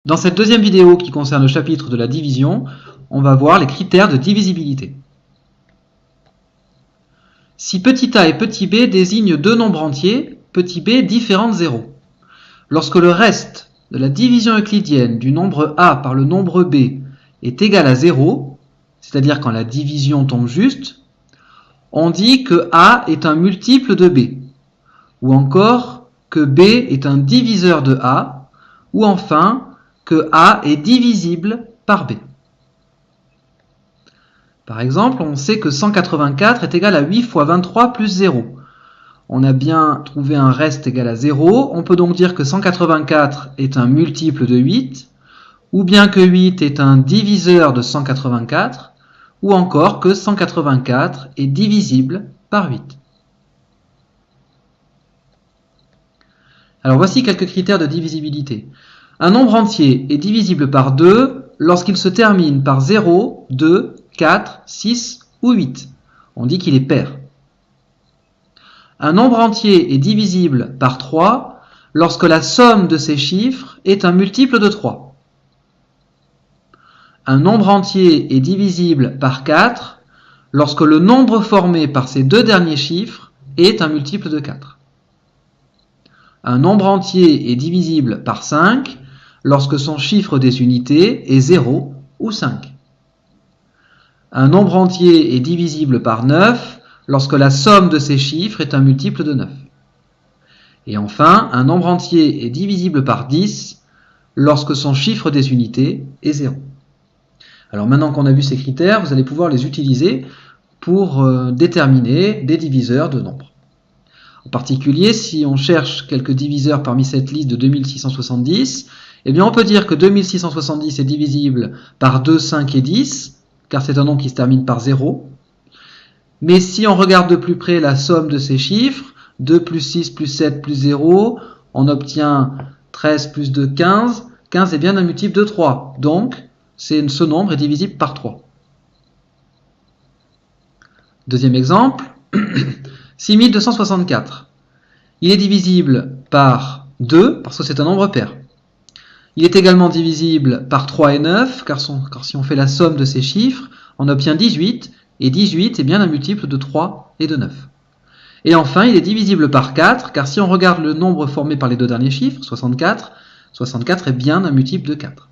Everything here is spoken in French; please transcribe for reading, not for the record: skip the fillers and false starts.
Dans cette deuxième vidéo qui concerne le chapitre de la division, on va voir les critères de divisibilité. Si petit a et petit b désignent deux nombres entiers, petit b différents de 0, lorsque le reste de la division euclidienne du nombre a par le nombre b est égal à 0, c'est-à-dire quand la division tombe juste, on dit que a est un multiple de b, ou encore que b est un diviseur de a, ou enfin que a est divisible par b. Par exemple, on sait que 184 est égal à 8 fois 23 plus 0. On a bien trouvé un reste égal à 0. On peut donc dire que 184 est un multiple de 8, ou bien que 8 est un diviseur de 184, ou encore que 184 est divisible par 8. Alors voici quelques critères de divisibilité. Un nombre entier est divisible par 2 lorsqu'il se termine par 0, 2, 4, 6 ou 8. On dit qu'il est pair. Un nombre entier est divisible par 3 lorsque la somme de ses chiffres est un multiple de 3. Un nombre entier est divisible par 4 lorsque le nombre formé par ses deux derniers chiffres est un multiple de 4. Un nombre entier est divisible par 5 lorsque son chiffre des unités est 0 ou 5. Un nombre entier est divisible par 9 lorsque la somme de ses chiffres est un multiple de 9. Et enfin, un nombre entier est divisible par 10 lorsque son chiffre des unités est 0. Alors maintenant qu'on a vu ces critères, vous allez pouvoir les utiliser pour déterminer des diviseurs de nombres. En particulier, si on cherche quelques diviseurs parmi cette liste de 2670, eh bien on peut dire que 2670 est divisible par 2, 5 et 10, car c'est un nombre qui se termine par 0. Mais si on regarde de plus près la somme de ces chiffres, 2 plus 6 plus 7 plus 0, on obtient 13 plus 2, 15. 15 est bien un multiple de 3, donc ce nombre est divisible par 3. Deuxième exemple, 6264. Il est divisible par 2, parce que c'est un nombre pair. Il est également divisible par 3 et 9, car si on fait la somme de ces chiffres, on obtient 18, et 18 est bien un multiple de 3 et de 9. Et enfin, il est divisible par 4, car si on regarde le nombre formé par les deux derniers chiffres, 64, 64 est bien un multiple de 4.